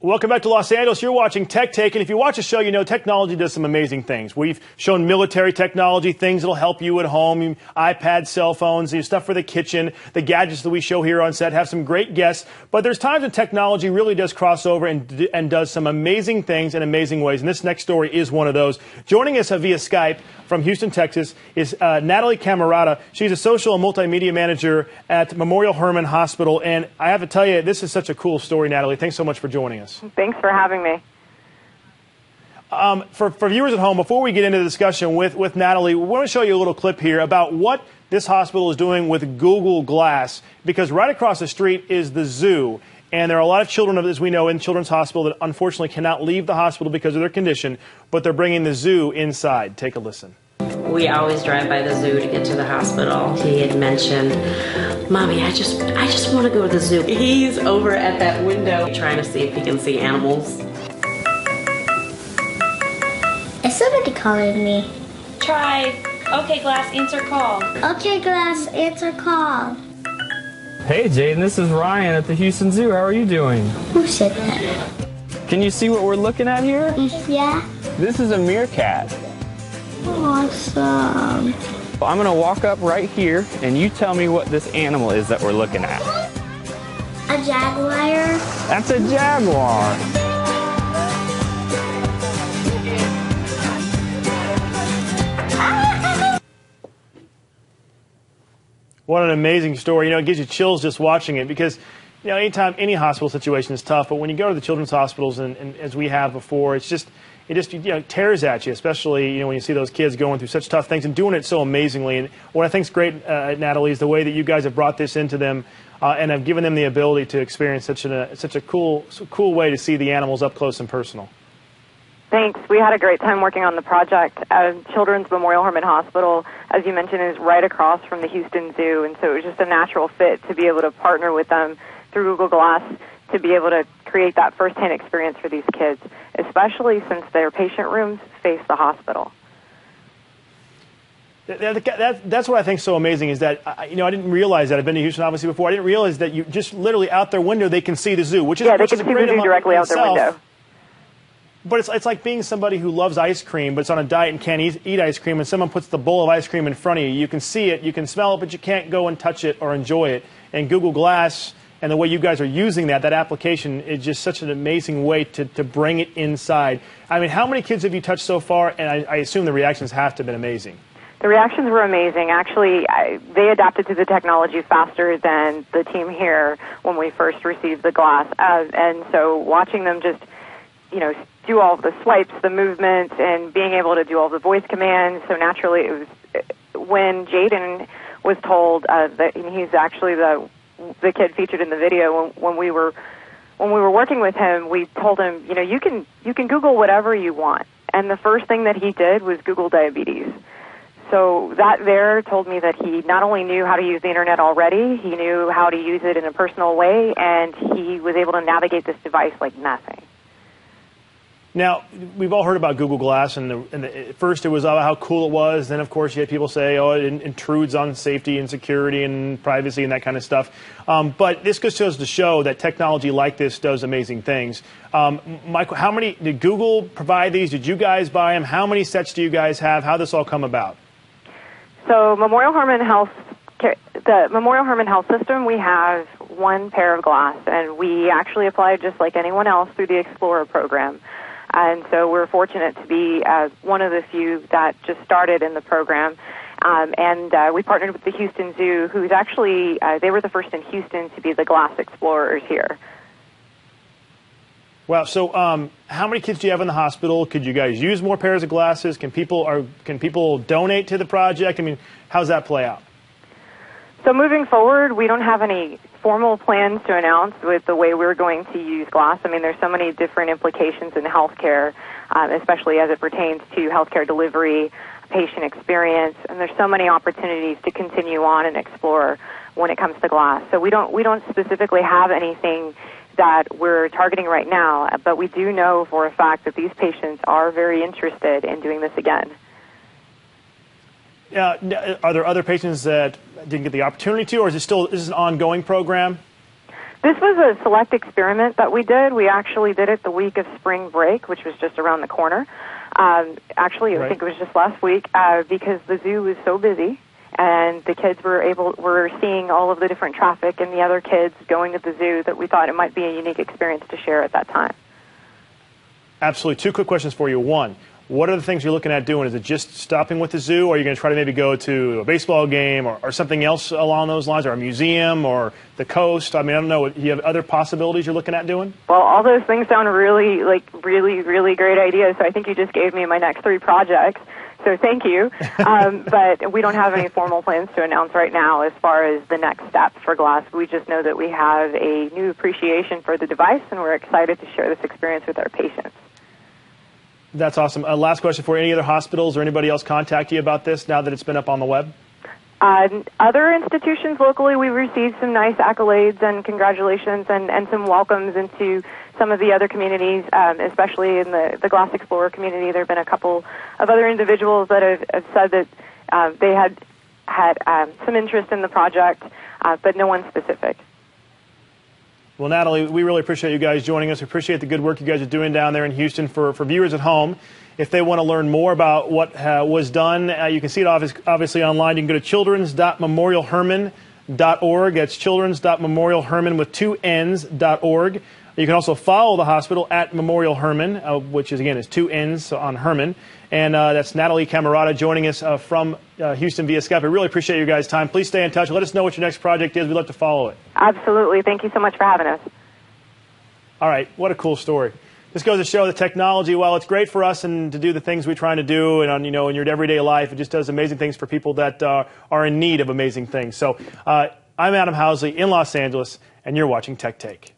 Welcome back to Los Angeles. You're watching Tech Take, and if you watch the show, you know technology does some amazing things. We've shown military technology, things that'll help you at home, iPads, cell phones, stuff for the kitchen. The gadgets that we show here on set have some great guests, but there's times when technology really does cross over and does some amazing things in amazing ways, and this next story is one of those. Joining us via Skype from Houston, Texas, is Natalie Camerata. She's a social and multimedia manager at Memorial Hermann Hospital, and I have to tell you, this is such a cool story, Natalie. Thanks so much for joining us. Thanks for having me. For viewers at home, before we get into the discussion with Natalie, we want to show you a little clip here about what this hospital is doing with Google Glass, because right across the street is the zoo. And there are a lot of children, as we know, in Children's Hospital that unfortunately cannot leave the hospital because of their condition, but they're bringing the zoo inside. Take a listen. We always drive by the zoo to get to the hospital. He had mentioned, Mommy, I just want to go to the zoo. He's over at that window trying to see if he can see animals. Is somebody calling me? Try, okay, Glass, answer call. Okay, Glass, answer call. Hey, Jaden, this is Ryan at the Houston Zoo. How are you doing? Who said that? Can you see what we're looking at here? Yeah. This is a meerkat. Awesome. I'm going to walk up right here, and you tell me what this animal is that we're looking at. A jaguar. That's a jaguar. What an amazing story. It gives you chills just watching it because, anytime any hospital situation is tough, but when you go to the children's hospitals and as we have before, it just tears at you, especially, when you see those kids going through such tough things and doing it so amazingly. And what I think is great, Natalie, is the way that you guys have brought this into them and have given them the ability to experience such a cool way to see the animals up close and personal. Thanks. We had a great time working on the project. Children's Memorial Hermann Hospital, as you mentioned, is right across from the Houston Zoo, and so it was just a natural fit to be able to partner with them through Google Glass to be able to create that firsthand experience for these kids, especially since their patient rooms face the hospital. That's what I think is so amazing is that, I didn't realize that. I've been to Houston, obviously, before. I didn't realize that you just literally out their window, they can see the zoo, which is, they can see the zoo directly out their window. But it's like being somebody who loves ice cream, but it's on a diet and can't eat ice cream, and someone puts the bowl of ice cream in front of you. You can see it, you can smell it, but you can't go and touch it or enjoy it. And Google Glass and the way you guys are using that application is just such an amazing way to bring it inside. I mean, how many kids have you touched so far? And I assume the reactions have to have been amazing. The reactions were amazing. Actually, they adapted to the technology faster than the team here when we first received the glass. And so watching them just, do all the swipes, the movements, and being able to do all the voice commands. So naturally, it was when Jaden was told that he's actually the kid featured in the video. When we were working with him, we told him, you can Google whatever you want. And the first thing that he did was Google diabetes. So that there told me that he not only knew how to use the internet already, he knew how to use it in a personal way, and he was able to navigate this device like nothing. Now, we've all heard about Google Glass, and at first it was how cool it was. Then, of course, you had people say, it intrudes on safety and security and privacy and that kind of stuff. But this just goes to show that technology like this does amazing things. Michael, how many did Google provide these? Did you guys buy them? How many sets do you guys have? How did this all come about? So Memorial Hermann Health, the Memorial Hermann Health System, we have one pair of glass, and we actually applied just like anyone else through the Explorer program. And so we're fortunate to be one of the few that just started in the program. And we partnered with the Houston Zoo, who's actually, they were the first in Houston to be the Glass Explorers here. Wow. So how many kids do you have in the hospital? Could you guys use more pairs of glasses? Can people donate to the project? I mean, how's that play out? So moving forward, we don't have any formal plans to announce with the way we're going to use glass. I mean, there's so many different implications in healthcare, especially as it pertains to healthcare delivery, patient experience, and there's so many opportunities to continue on and explore when it comes to glass. So we don't specifically have anything that we're targeting right now, but we do know for a fact that these patients are very interested in doing this again. Are there other patients that didn't get the opportunity to, or is it an ongoing program? This was a select experiment that we did. We actually did it the week of spring break, which was just around the corner. Actually, I think it was just last week because the zoo was so busy, and the kids were seeing all of the different traffic and the other kids going to the zoo that we thought it might be a unique experience to share at that time. Absolutely. Two quick questions for you. One, what are the things you're looking at doing? Is it just stopping with the zoo, or are you going to try to maybe go to a baseball game or something else along those lines, or a museum or the coast? I mean, I don't know. Do you have other possibilities you're looking at doing? Well, all those things sound really great ideas, so I think you just gave me my next 3 projects. So thank you. But we don't have any formal plans to announce right now as far as the next steps for GLASS. We just know that we have a new appreciation for the device, and we're excited to share this experience with our patients. That's awesome. Last question for you. Any other hospitals or anybody else contact you about this now that it's been up on the web? Other institutions locally, we've received some nice accolades and congratulations and some welcomes into some of the other communities, especially in the Glass Explorer community. There have been a couple of other individuals that have said that they had some interest in the project, but no one specific. Well, Natalie, we really appreciate you guys joining us. We appreciate the good work you guys are doing down there in Houston. For viewers at home, if they want to learn more about what was done, you can see it obviously online. You can go to childrens.memorialhermann.org. That's childrens.memorialhermann with 2 N's.org. You can also follow the hospital at Memorial Hermann, which is, again, is 2 N's on Hermann. And that's Natalie Camerata joining us from Houston via Skype. I really appreciate you guys' time. Please stay in touch. Let us know what your next project is. We'd love to follow it. Absolutely. Thank you so much for having us. All right. What a cool story. This goes to show the technology, while it's great for us and to do the things we're trying to do and in your everyday life, it just does amazing things for people that are in need of amazing things. So I'm Adam Housley in Los Angeles, and you're watching Tech Take.